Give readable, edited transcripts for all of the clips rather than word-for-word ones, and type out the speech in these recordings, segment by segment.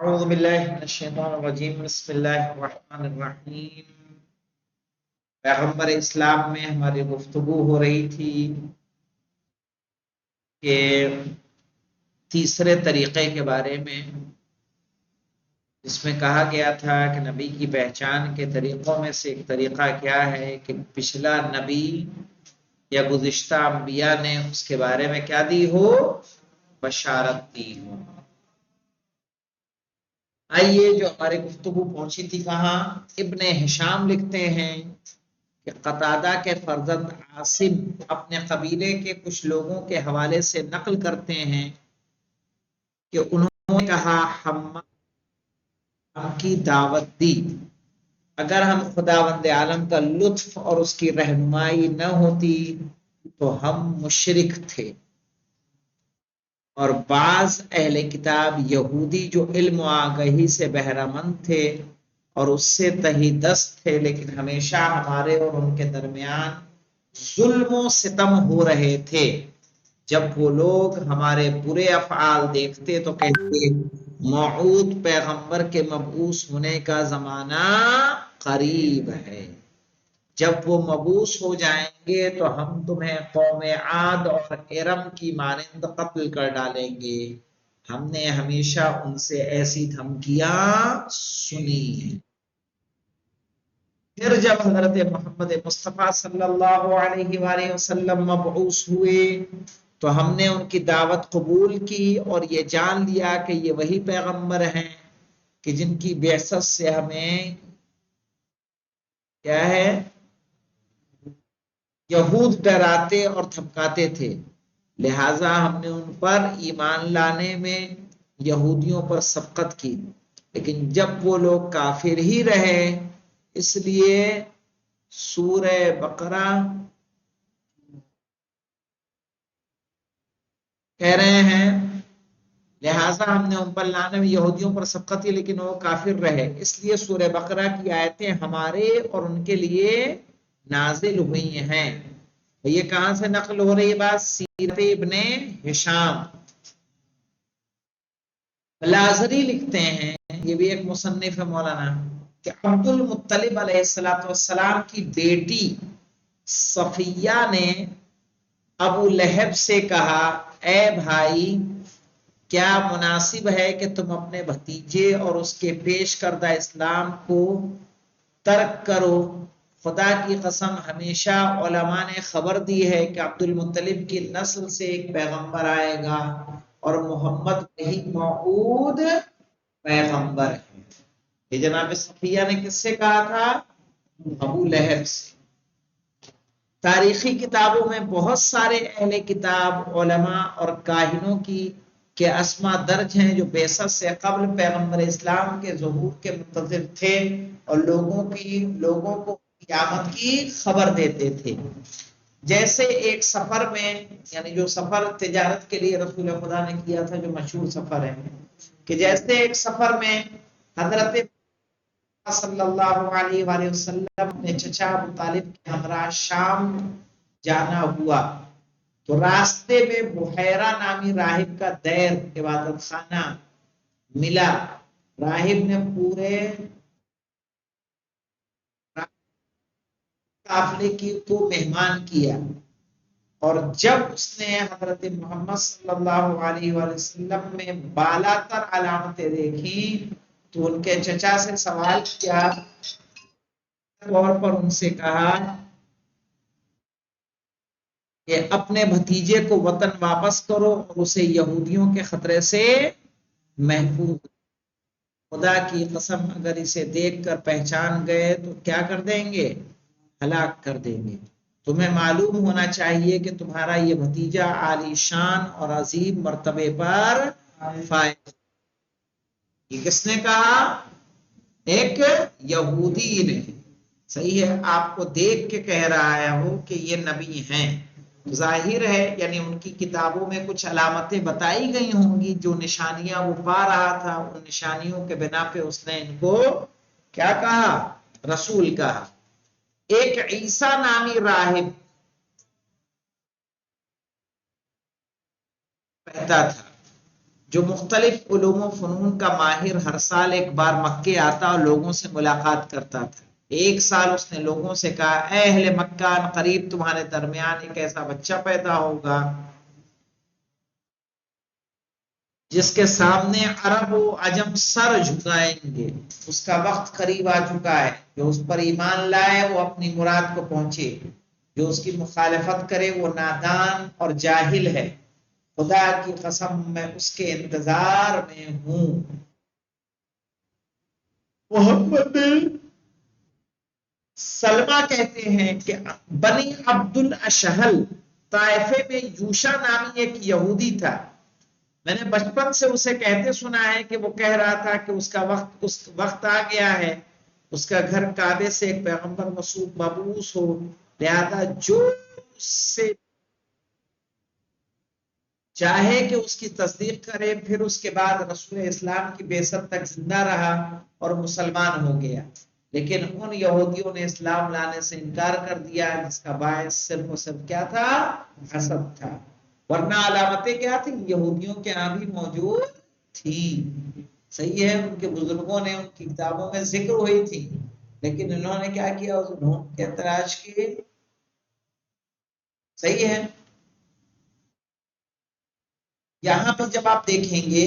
اعوذ باللہ من الشیطان الرجیم بسم اللہ الرحمن الرحیم۔ پیغمبر اسلام میں ہماری گفتگو ہو رہی تھی کہ تیسرے طریقے کے بارے میں، جس میں کہا گیا تھا کہ نبی کی پہچان کے طریقوں میں سے ایک طریقہ کیا ہے کہ پچھلا نبی یا گزشتہ انبیاء نے اس کے بارے میں کیا دی ہو، بشارت دی ہو۔ آئیے جو ہماری گفتگو پہنچی تھی کہاں، ابن ہشام لکھتے ہیں کہ قتادہ کے فرزند عاصم اپنے قبیلے کے کچھ لوگوں کے حوالے سے نقل کرتے ہیں کہ انہوں نے کہا ہم کی دعوت دی، اگر ہم خداوند عالم کا لطف اور اس کی رہنمائی نہ ہوتی تو ہم مشرک تھے۔ اور بعض اہل کتاب یہودی جو علم و آگہی سے بہرہ مند تھے اور اس سے تہی دست تھے، لیکن ہمیشہ ہمارے اور ان کے درمیان ظلم و ستم ہو رہے تھے، جب وہ لوگ ہمارے برے افعال دیکھتے تو کہتے موعود پیغمبر کے مبعوث ہونے کا زمانہ قریب ہے، جب وہ مبعوث ہو جائیں گے تو ہم تمہیں قوم عاد اور ارم کی مانند قتل کر ڈالیں گے۔ ہم نے ہمیشہ ان سے ایسی دھمکیاں سنی ہیں۔ پھر جب حضرت محمد مصطفیٰ صلی اللہ علیہ وآلہ وسلم مبعوث ہوئے تو ہم نے ان کی دعوت قبول کی اور یہ جان لیا کہ یہ وہی پیغمبر ہیں کہ جن کی بعثت سے ہمیں کیا ہے، یہود ڈراتے اور دھمکاتے تھے، لہٰذا ہم نے ان پر ایمان لانے میں یہودیوں پر سبقت کی، لیکن جب وہ لوگ کافر ہی رہے، اس لیے سورہ بقرہ کہہ رہے ہیں لہٰذا ہم نے ان پر لانے میں یہودیوں پر سبقت کی لیکن وہ کافر رہے، اس لیے سورہ بقرہ کی آیتیں ہمارے اور ان کے لیے نازل ہوئی ہیں۔ یہ کہاں سے نقل ہو رہی بات؟ سیرت ابن ہشام۔ بلازری لکھتے ہیں، یہ بھی ایک مصنف ہے مولانا، کہ عبد المطلب علیہ السلام کی بیٹی صفیہ نے ابو لہب سے کہا اے بھائی، کیا مناسب ہے کہ تم اپنے بھتیجے اور اس کے پیش کردہ اسلام کو ترک کرو؟ خدا کی قسم ہمیشہ علماء نے خبر دی ہے کہ عبد المطلب کی نسل سے ایک پیغمبر آئے گا اور محمد وہی موعود پیغمبر ہے۔ یہ جناب صفیہ نے کس سے کہا تھا؟ ابو لہب سے۔ تاریخی کتابوں میں بہت سارے اہل کتاب، علماء اور کاہنوں کی کے اسماء درج ہیں جو بعثت سے قبل پیغمبر اسلام کے ظہور کے منتظر تھے اور لوگوں کو قیامت کی خبر دیتے تھے۔ جیسے ایک سفر میں، یعنی جو سفر تجارت کے لیے رسول خدا نے کیا تھا، جو مشہور سفر ہے، کہ جیسے ایک سفر میں حضرت صلی اللہ علیہ وآلہ وسلم اپنے چچا ابو طالب کے ہمراہ شام جانا ہوا تو راستے میں بحیرہ نامی راہب کا دیر عبادت خانہ ملا۔ راہب نے پورے قافلے کو مہمان کیا، اور جب اس نے حضرت محمد صلی اللہ علیہ وآلہ وسلم میں بالا تر علامتیں دیکھی تو ان کے چچا سے سوال کیا اور پر ان سے کہا کہ اپنے بھتیجے کو وطن واپس کرو اور اسے یہودیوں کے خطرے سے محفوظ۔ خدا کی قسم اگر اسے دیکھ کر پہچان گئے تو کیا کر دیں گے؟ ہلاک کر دیں گے۔ تمہیں معلوم ہونا چاہیے کہ تمہارا یہ بھتیجا عالی شان اور عظیم مرتبے پر فائز۔ یہ کس نے کہا؟ ایک یہودی نے۔ صحیح ہے، آپ کو دیکھ کے کہہ رہا ہے وہ کہ یہ نبی ہیں، ظاہر ہے یعنی ان کی کتابوں میں کچھ علامتیں بتائی گئی ہوں گی، جو نشانیاں وہ پا رہا تھا، ان نشانیوں کے بنا پہ اس نے ان کو کیا کہا؟ رسول کہا۔ ایک عیسیٰ نامی راہب کہتا تھا جو مختلف علوم و فنون کا ماہر ہر سال ایک بار مکے آتا اور لوگوں سے ملاقات کرتا تھا۔ ایک سال اس نے لوگوں سے کہا، اے اہل مکہ، قریب تمہارے درمیان ایک ایسا بچہ پیدا ہوگا جس کے سامنے عرب و عجم سر جھکائیں گے۔ اس کا وقت قریب آ چکا ہے، جو اس پر ایمان لائے وہ اپنی مراد کو پہنچے، جو اس کی مخالفت کرے وہ نادان اور جاہل ہے۔ خدا کی قسم میں اس کے انتظار میں ہوں۔ محمد سلمہ کہتے ہیں کہ بنی عبد الاشہل طائفے میں یوشا نامی ایک یہودی تھا۔ میں نے بچپن سے اسے کہتے سنا ہے کہ وہ کہہ رہا تھا کہ اس وقت آ گیا ہے، اس کا گھر کعبے سے ایک پیغمبر مبعوث ہو، لہذا جو اس سے چاہے کہ اس کی تصدیق کرے۔ پھر اس کے بعد رسول اسلام کی بعثت تک زندہ رہا اور مسلمان ہو گیا، لیکن ان یہودیوں نے اسلام لانے سے انکار کر دیا، جس کا باعث صرف و صرف کیا تھا؟ حسد تھا، ورنہ علامتیں کیا تھیں؟ یہودیوں کے یہاں بھی موجود تھی۔ صحیح ہے، ان کے بزرگوں نے ان کی کتابوں میں ذکر ہوئی تھی، لیکن انہوں نے کیا کیا؟ اس ڈھونڈ کے تلاش کیے۔ صحیح ہے، یہاں پہ جب آپ دیکھیں گے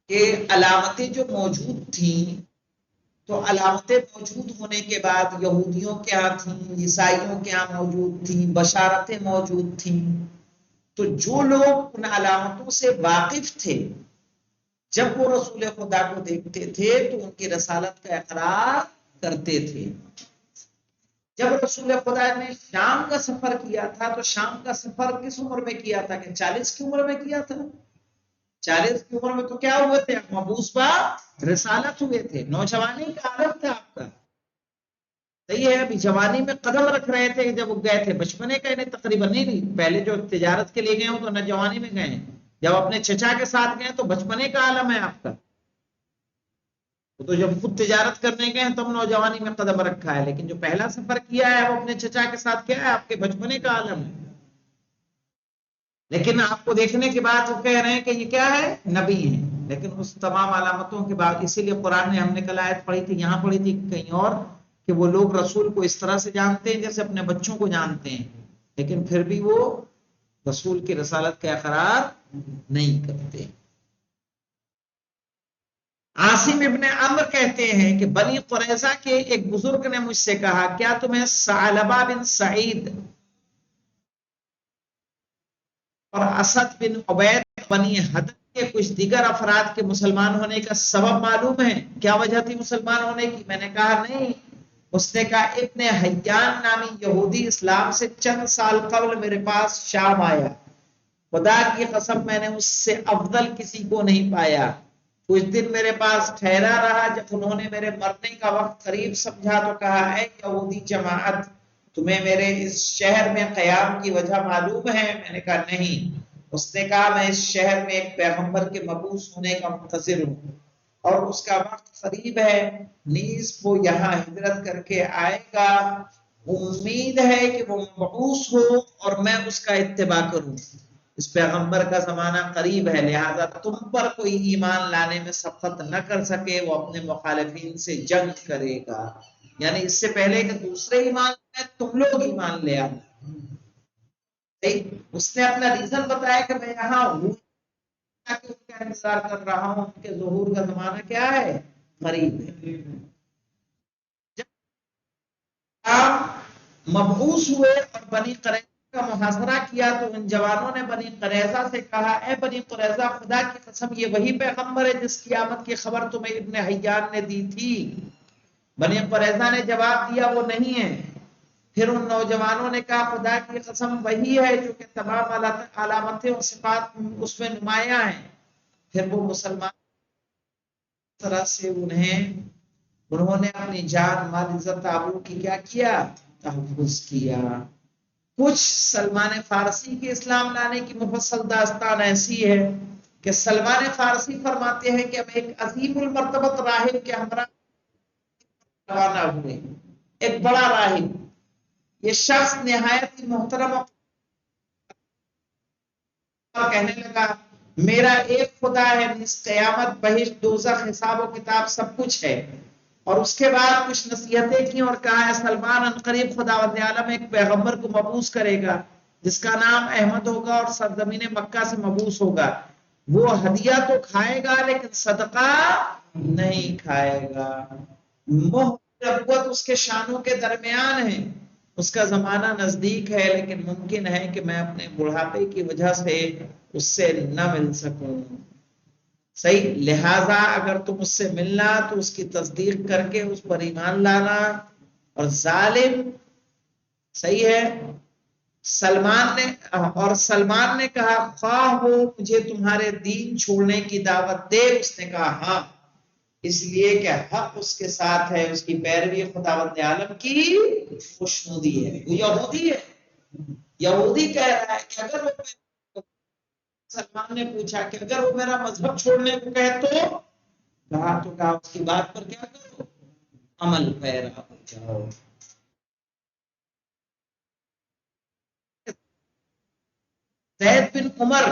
کہ علامتیں جو موجود تھیں، تو علامتیں موجود ہونے کے بعد یہودیوں کے ہاں تھیں، عیسائیوں کے ہاں موجود تھیں، بشارتیں موجود تھیں، تو جو لوگ ان علامتوں سے واقف تھے جب وہ رسول خدا کو دیکھتے تھے تو ان کی رسالت کا اقرار کرتے تھے۔ جب رسول خدا نے شام کا سفر کیا تھا تو شام کا سفر کس عمر میں کیا تھا؟ کہ 40 کی عمر میں کیا تھا۔ 40 کی عمر میں تو کیا ہوئے تھے؟ مبعوث با رسالت ہوئے تھے، نوجوانی کا عالم تھا آپ کا۔ صحیح ہے، ابھی جوانی میں قدم رکھ رہے تھے جب وہ گئے تھے، بچپنے کا انہیں تقریباً نہیں، پہلے جو تجارت کے لیے گئے ہوں تو نوجوانی میں گئے ہیں، جب اپنے چچا کے ساتھ گئے تو بچپنے کا عالم ہے آپ کا، تو جب خود تجارت کرنے گئے ہیں تب نوجوانی میں قدم رکھا ہے، لیکن جو پہلا سفر کیا ہے وہ اپنے چچا کے ساتھ کیا ہے؟ آپ کے بچپنے کا عالم ہے۔ لیکن آپ کو دیکھنے کے بعد وہ کہہ رہے ہیں کہ یہ کیا ہے؟ نبی ہیں، لیکن اس تمام علامتوں کے بعد، اسی لیے قرآن نے، ہم نے کل آیت پڑھی تھی، یہاں پڑھی تھی کہیں اور، کہ وہ لوگ رسول کو اس طرح سے جانتے ہیں جیسے اپنے بچوں کو جانتے ہیں، لیکن پھر بھی وہ رسول کی رسالت کا اقرار نہیں کرتے۔ عاصم ابن عمرو کہتے ہیں کہ بنی قریظہ کے ایک بزرگ نے مجھ سے کہا، کیا تمہیں ثعلبہ بن سعید اور اسد بن عبید بنی حدب کے کچھ دیگر افراد کے مسلمان ہونے کا سبب معلوم ہے؟ کیا وجہ تھی مسلمان ہونے کی؟ میں نے کہا نہیں۔ اس نے کہا، ابن حیان نامی یہودی اسلام سے چند سال قبل میرے پاس شام آیا، خدا کی قسم میں نے اس سے افضل کسی کو نہیں پایا۔ کچھ دن میرے پاس ٹھہرا رہا، جب انہوں نے میرے مرنے کا وقت قریب سمجھا تو کہا، اے یہودی جماعت، تمہیں میرے اس شہر میں قیام کی وجہ معلوم ہے؟ میں نے کہا نہیں۔ اس نے کہا، میں اس شہر میں ایک پیغمبر کے مبعوث ہونے کا منتظر ہوں اور اس کا وقت قریب ہے، نیز وہ یہاں ہجرت کر کے آئے گا، امید ہے کہ وہ مبعوث ہو اور میں اس کا اتباع کروں۔ اس پیغمبر کا زمانہ قریب ہے، لہذا تم پر کوئی ایمان لانے میں سبقت نہ کر سکے، وہ اپنے مخالفین سے جنگ کرے گا۔ یعنی اس سے پہلے کہ دوسرے ایمان لائیں، تم لوگ ایمان لے آنا۔ اس نے اپنا ریزن بتایا کہ میں یہاں ہوں، ان کا انتظار کر رہا ہوں، ان کے ظہور کا زمانہ کیا ہے؟ قریب ہے۔ جب آپ مبعوث ہوئے اور بنی قریظہ کا محاصرہ کیا تو ان جوانوں نے بنی قریظہ سے کہا، اے بنی قریظہ، خدا کی قسم یہ وہی پیغمبر ہے جس کی آمد کی خبر تمہیں ابن حیان نے دی تھی؟ بنی قریظہ نے جواب دیا، وہ نہیں ہے۔ پھر ان نوجوانوں نے کہا، خدا کی قسم وہی ہے جو کہ تمام علامتیں اور صفات اس میں نمایاں ہیں۔ پھر وہ مسلمان طرح سے انہوں نے اپنی جان، مال، عزت، آبرو کی کیا کیا؟ تحفظ کیا۔ کچھ سلمان فارسی کے اسلام لانے کی مفصل داستان ایسی ہے کہ سلمان فارسی فرماتے ہیں کہ اب ایک عظیم المرتبت راہب کے ہمراہ روانہ ہوئے، ایک بڑا راہب۔ یہ شخص نہایت ہی محترم اور کہنے لگا میرا ایک خدا ہے، قیامت، بہشت، دوزخ، حساب و کتاب سب کچھ ہے. اور اس کے بعد کچھ نصیحتیں کی اور کہا ہے سلمان عنقریب خداوند عالم ایک پیغمبر کو مبعوث کرے گا جس کا نام احمد ہوگا اور سرزمین مکہ سے مبعوث ہوگا. وہ ہدیہ تو کھائے گا لیکن صدقہ نہیں کھائے گا. نبوت اس کے شانوں کے درمیان ہے، اس کا زمانہ نزدیک ہے، لیکن ممکن ہے کہ میں اپنے بڑھاپے کی وجہ سے اس سے نہ مل سکوں. صحیح، لہذا اگر تم اس سے ملنا تو اس کی تصدیق کر کے اس پر ایمان لانا. اور ظالم، صحیح ہے، سلمان نے کہا خواہ وہ مجھے تمہارے دین چھوڑنے کی دعوت دے. اس نے کہا ہاں، اس لیے کہ حق اس کے ساتھ ہے، اس کی پیروی خداوند عالم کی خوشنودی ہے. وہ یہودی ہے، یہودی کہہ رہا ہے کہ اگر وہ، سلمان نے پوچھا کہ اگر وہ میرا مذہب چھوڑنے کو کہے تو کہا اس کی بات پر کیا کرو، عمل پیرا ہو جاؤ. زید بن عمر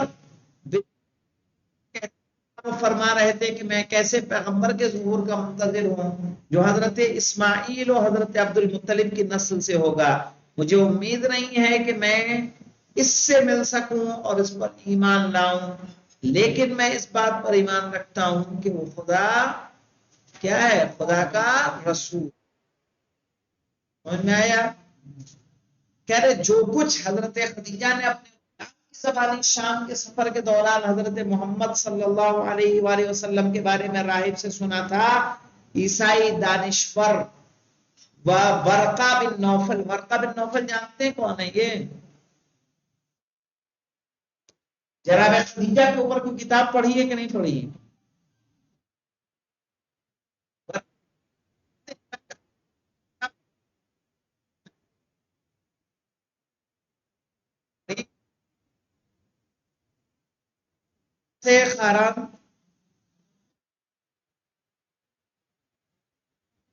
فرما رہے تھے کہ میں کیسے پیغمبر کے ظہور کا منتظر ہوں جو حضرت اسماعیل اور حضرت عبد المطلب کی نسل سے ہوگا. مجھے امید نہیں ہے کہ میں اس سے مل سکوں اور اس پر ایمان لاؤں، لیکن میں اس بات پر ایمان رکھتا ہوں کہ وہ خدا کیا ہے، خدا کا رسول. سمجھ میں آیا؟ کہہ رہے جو کچھ حضرت خدیجہ نے اپنے زبانی شام کے سفر کے دوران حضرت محمد صلی اللہ علیہ وآلہ وسلم کے بارے میں راہب سے سنا تھا، عیسائی دانشور ورقہ بن نوفل. ورقہ بن نوفل جانتے ہیں کون ہے یہ؟ جناب خدیجہ کے اوپر کوئی کتاب پڑھی ہے کہ نہیں پڑھی ہے؟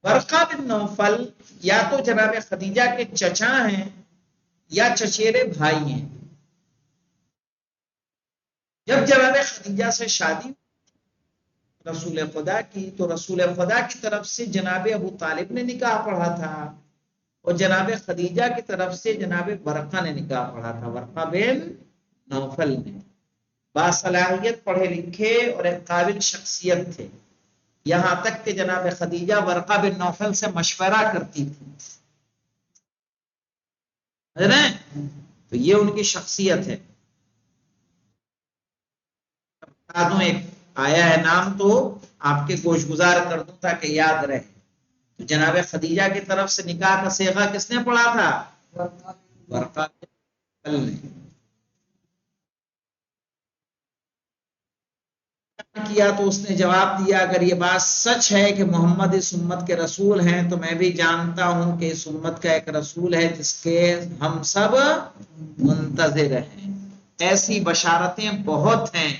ورقہ بن نوفل یا تو جناب خدیجہ کے چچا ہیں یا چچیرے بھائی ہیں. جب جناب خدیجہ سے شادی رسول خدا کی تو رسول خدا کی طرف سے جناب ابو طالب نے نکاح پڑھا تھا اور جناب خدیجہ کی طرف سے جناب ورقہ نے نکاح پڑھا تھا. ورقہ بن نوفل نے باصلاحیت، پڑھے لکھے اور ایک قابل شخصیت تھے، یہاں تک کہ جناب خدیجہ ورقہ بن نوفل سے مشورہ کرتی تھی. تو یہ ان کی شخصیت ہے. ایک آیا ہے نام تو آپ کے گوش گزار کر دوں تاکہ یاد رہے. تو جناب خدیجہ کی طرف سے نکاح کا صیغہ کس نے پڑھا تھا؟ ورقہ نے. کیا تو اس نے جواب دیا اگر یہ بات سچ ہے کہ محمد اس امت کے رسول ہیں تو میں بھی جانتا ہوں کہ اس امت کا ایک رسول ہے جس کے ہم سب منتظر ہیں. ایسی بشارتیں بہت ہیں،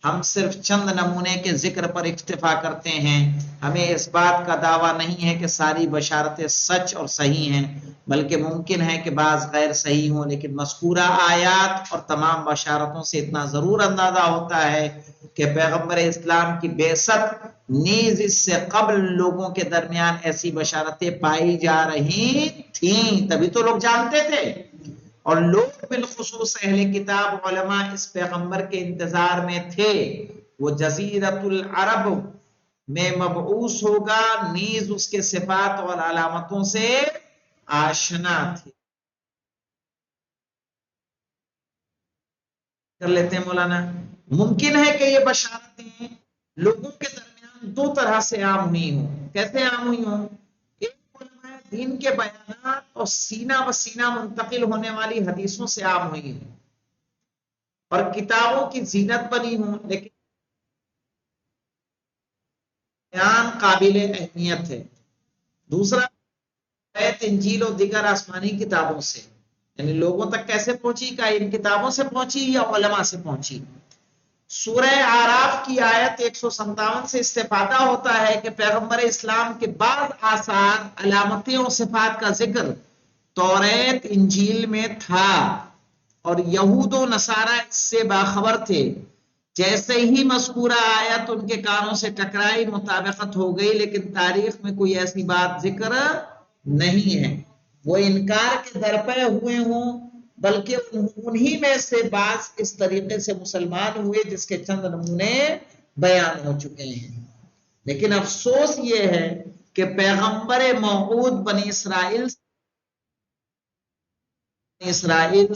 ہم صرف چند نمونے کے ذکر پر اکتفا کرتے ہیں. ہمیں اس بات کا دعویٰ نہیں ہے کہ ساری بشارتیں سچ اور صحیح ہیں، بلکہ ممکن ہے کہ بعض غیر صحیح ہوں، لیکن مذکورہ آیات اور تمام بشارتوں سے اتنا ضرور اندازہ ہوتا ہے کہ پیغمبر اسلام کی بعثت نیز اس سے قبل لوگوں کے درمیان ایسی بشارتیں پائی جا رہی تھیں، تبھی تو لوگ جانتے تھے. اور لوگ بالخصوص اہل کتاب علماء اس پیغمبر کے انتظار میں تھے. وہ جزیرت العرب میں مبعوث ہوگا، نیز اس کے صفات اور علامتوں سے آشنا تھے. کر لیتے ہیں مولانا. ممکن ہے کہ یہ بشارتیں لوگوں کے درمیان دو طرح سے عام ہوئی ہوں. کیسے عام ہوئی ہوں؟ ایک علماء دین کے بیانات اور سینہ بسینہ منتقل ہونے والی حدیثوں سے عام ہوئی ہوں اور کتابوں کی زینت بنی ہوں، لیکن بیان قابل اہمیت ہے. دوسرا انجیل اور دیگر آسمانی کتابوں سے، یعنی لوگوں تک کیسے پہنچی؟ کہ ان کتابوں سے پہنچی یا علماء سے پہنچی. سورہ اعراف کی آیت 157 سے استفادہ ہوتا ہے کہ پیغمبر اسلام کے بعض آثار، علامتیں اور صفات کا ذکر توریت انجیل میں تھا اور یہود و نصارہ اس سے باخبر تھے. جیسے ہی مذکورہ آیت ان کے کانوں سے ٹکرائی مطابقت ہو گئی، لیکن تاریخ میں کوئی ایسی بات ذکر نہیں ہے وہ انکار کے درپے ہوئے ہوں، بلکہ انہی میں سے بعض اس طریقے سے مسلمان ہوئے جس کے چند نمونے بیان ہو چکے ہیں. لیکن افسوس یہ ہے کہ پیغمبر موعود بنی اسرائیل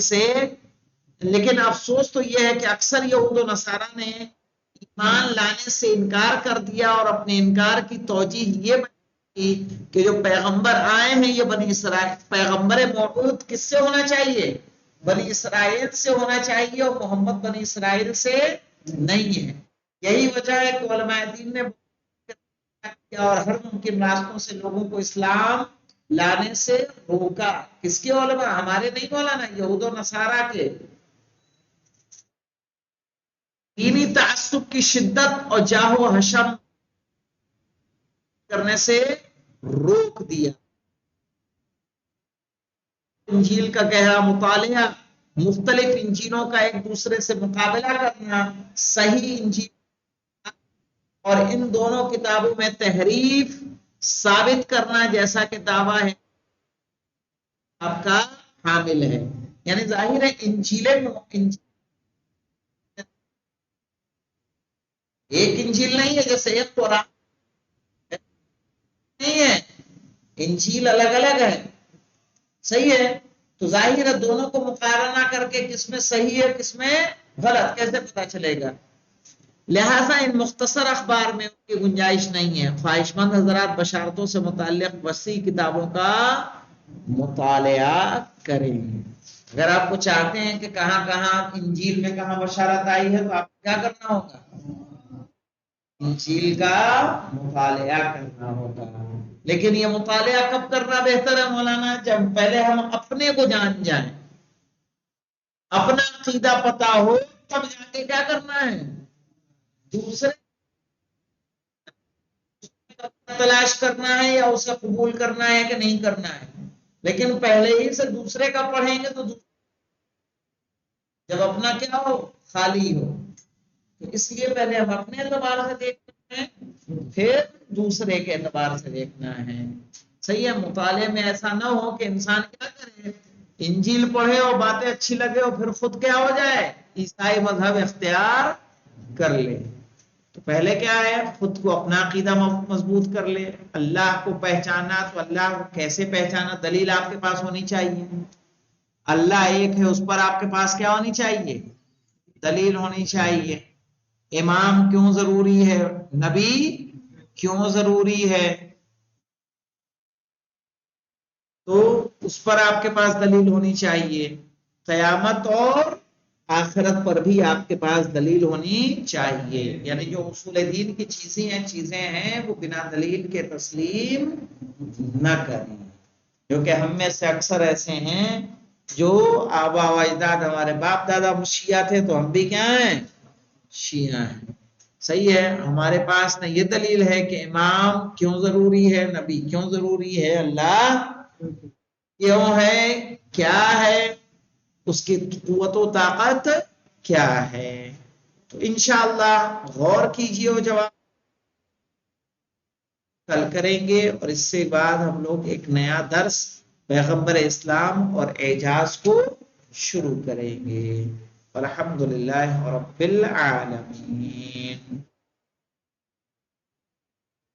سے لیکن افسوس تو یہ ہے کہ اکثر یہود و نصارہ نے ایمان لانے سے انکار کر دیا اور اپنے انکار کی توجیہ یہ بنائی کہ جو پیغمبر آئے ہیں یہ بنی اسرائیل، پیغمبر موعود کس سے ہونا چاہیے؟ بنی اسرائیل سے ہونا چاہیے، اور محمد بنی اسرائیل سے نہیں ہے. یہی وجہ ہے کہ علماء دین نے اور ہر ممکن راستوں سے لوگوں کو اسلام لانے سے روکا. کس کے علماء؟ ہمارے نہیں مولانا، یہود و نصارہ کے. دینی تعصب کی شدت اور جاہ و حشم کرنے سے روک دیا. انجیل کا گہرا مطالعہ، مختلف انجیلوں کا ایک دوسرے سے مقابلہ کرنا، صحیح انجیل اور ان دونوں کتابوں میں تحریف ثابت کرنا جیسا کہ دعویٰ ہے آپ کا حامل ہے. یعنی ظاہر ہے ایک انجیل نہیں ہے، جیسے ایک قرآن نہیں ہے، انجیل الگ الگ ہے. صحیح ہے، تو ظاہر ہے دونوں کو مقارنہ کر کے کس میں صحیح ہے کس میں غلط کیسے پتا چلے گا؟ لہٰذا ان مختصر اخبار میں ان کی گنجائش نہیں ہے. خواہش مند حضرات بشارتوں سے متعلق وسیع کتابوں کا مطالعہ کریں. اگر آپ کو چاہتے ہیں کہ کہاں کہاں انجیل میں کہاں بشارت آئی ہے تو آپ کو کیا کرنا ہوگا؟ انجیل کا مطالعہ کرنا ہوگا. لیکن یہ مطالعہ کب کرنا بہتر ہے مولانا؟ جب پہلے ہم اپنے کو جان جائیں، اپنا عقیدہ پتا ہو، تب جا کے کیا کرنا ہے؟ دوسرے تلاش کرنا ہے یا اسے قبول کرنا ہے کہ نہیں کرنا ہے. لیکن پہلے ہی سے دوسرے کا پڑھیں گے تو جب اپنا کیا ہو؟ خالی ہو. تو اس لیے پہلے ہم اپنے اعتبار سے دیکھنا ہے، پھر دوسرے کے اعتبار سے دیکھنا ہے. صحیح ہے، مطالعے میں ایسا نہ ہو کہ انسان کیا کرے، انجیل پڑھے اور باتیں اچھی لگے اور پھر خود کیا ہو جائے، عیسائی مذہب اختیار کر لے. تو پہلے کیا ہے، خود کو اپنا عقیدہ مضبوط کر لے. اللہ کو پہچانا تو اللہ کو کیسے پہچانا؟ دلیل آپ کے پاس ہونی چاہیے. اللہ ایک ہے، اس پر آپ کے پاس کیا ہونی چاہیے؟ دلیل ہونی چاہیے. امام کیوں ضروری ہے؟ نبی کیوں ضروری ہے؟ تو اس پر آپ کے پاس دلیل ہونی چاہیے. قیامت اور آخرت پر بھی آپ کے پاس دلیل ہونی چاہیے. یعنی جو اصول دین کی چیزیں ہیں وہ بنا دلیل کے تسلیم نہ کریں. کیونکہ ہم میں سے اکثر ایسے ہیں جو آبا و اجداد ہمارے باپ دادا شیعہ تھے تو ہم بھی کیا ہیں؟ شیعہ ہیں. صحیح ہے، ہمارے پاس نہ یہ دلیل ہے کہ امام کیوں ضروری ہے، نبی کیوں ضروری ہے، اللہ کیوں ہے، کیا ہے، اس کی قوت و طاقت کیا ہے. تو انشاءاللہ غور کیجئے اور جواب کل کریں گے. اور اس سے بعد ہم لوگ ایک نیا درس پیغمبر اسلام اور اعجاز کو شروع کریں گے. الحمدللہ رب العالمین.